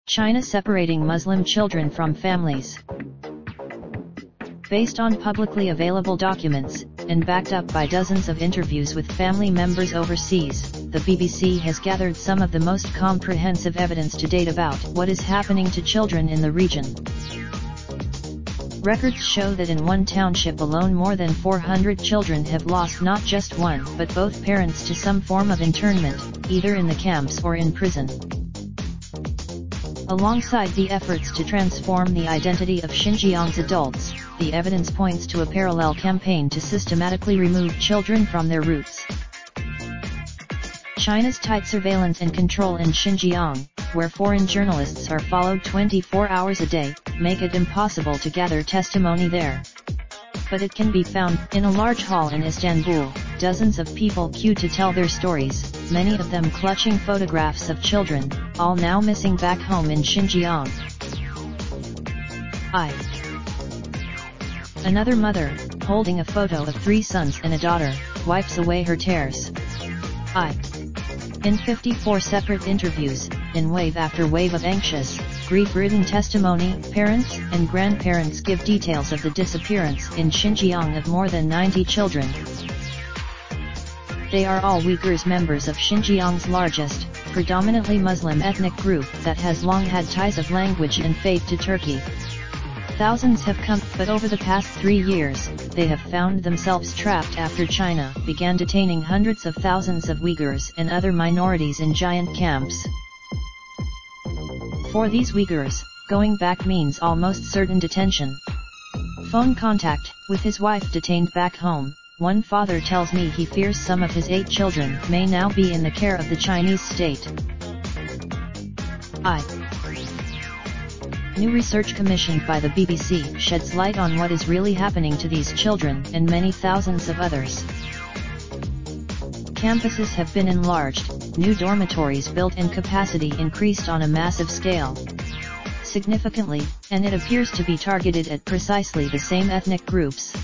China separating Muslim children from families. Based on publicly available documents, and backed up by dozens of interviews with family members overseas, the BBC has gathered some of the most comprehensive evidence to date about what is happening to children in the region. Records show that in one township alone more than 400 children have lost not just one but both parents to some form of internment, either in the camps or in prison. Alongside the efforts to transform the identity of Xinjiang's adults, the evidence points to a parallel campaign to systematically remove children from their roots. China's tight surveillance and control in Xinjiang, where foreign journalists are followed 24 hours a day, make it impossible to gather testimony there. But it can be found. In a large hall in Istanbul, dozens of people queue to tell their stories, many of them clutching photographs of children, all now missing back home in Xinjiang. Another mother, holding a photo of 3 sons and a daughter, wipes away her tears. In 54 separate interviews, in wave after wave of anxious, grief-ridden testimony, parents and grandparents give details of the disappearance in Xinjiang of more than 90 children. They are all Uyghurs, members of Xinjiang's largest, predominantly Muslim ethnic group that has long had ties of language and faith to Turkey. Thousands have come, but over the past 3 years, they have found themselves trapped after China began detaining hundreds of thousands of Uyghurs and other minorities in giant camps. For these Uyghurs, going back means almost certain detention. Phone contact with his wife detained back home. One father tells me he fears some of his 8 children may now be in the care of the Chinese state. New research commissioned by the BBC sheds light on what is really happening to these children and many thousands of others. Campuses have been enlarged, new dormitories built and capacity increased on a massive scale. Significantly, and it appears to be targeted at precisely the same ethnic groups.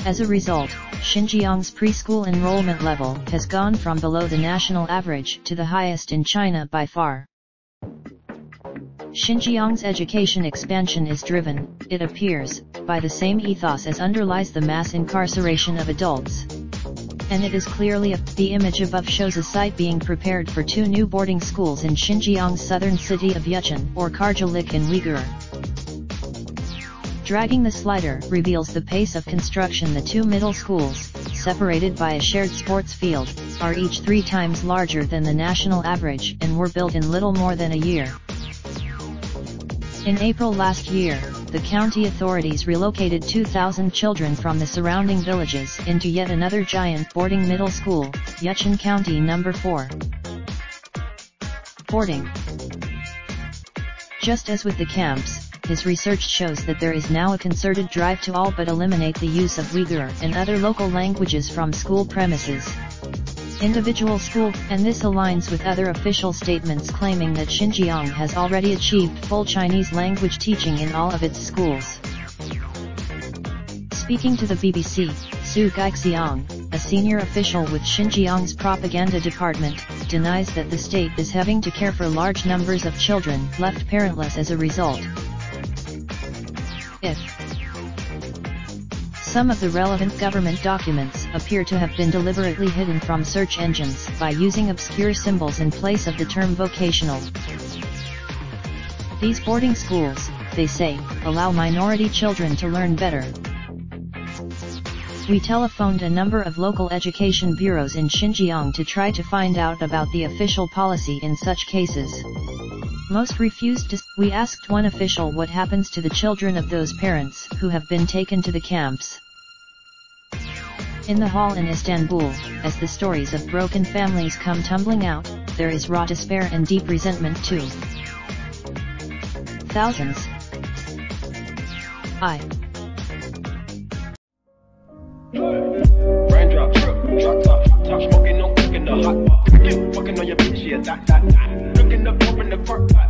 As a result, Xinjiang's preschool enrollment level has gone from below the national average to the highest in China by far. Xinjiang's education expansion is driven, it appears, by the same ethos as underlies the mass incarceration of adults. And it is clearly the image above shows a site being prepared for 2 new boarding schools in Xinjiang's southern city of Yuchun or Karjalik in Uyghur. Dragging the slider reveals the pace of construction. The 2 middle schools, separated by a shared sports field, are each 3 times larger than the national average and were built in little more than a year. In April last year, the county authorities relocated 2,000 children from the surrounding villages into yet another giant boarding middle school, Yuchun County No. 4. Boarding. Just as with the camps, his research shows that there is now a concerted drive to all but eliminate the use of Uyghur and other local languages from school premises. Individual school, and this aligns with other official statements claiming that Xinjiang has already achieved full Chinese language teaching in all of its schools. Speaking to the BBC, Su Gaixiang, a senior official with Xinjiang's propaganda department, denies that the state is having to care for large numbers of children left parentless as a result. Some of the relevant government documents appear to have been deliberately hidden from search engines by using obscure symbols in place of the term vocational. These boarding schools, they say, allow minority children to learn better. We telephoned a number of local education bureaus in Xinjiang to try to find out about the official policy in such cases. Most refused to. We asked one official what happens to the children of those parents who have been taken to the camps. In the hall in Istanbul, as the stories of broken families come tumbling out, there is raw despair and deep resentment too. Thousands. Raindrop, drop top, smoking, no cooking the hot pot. Fucking on your bitch, yeah, that. Looking up in the park, pot.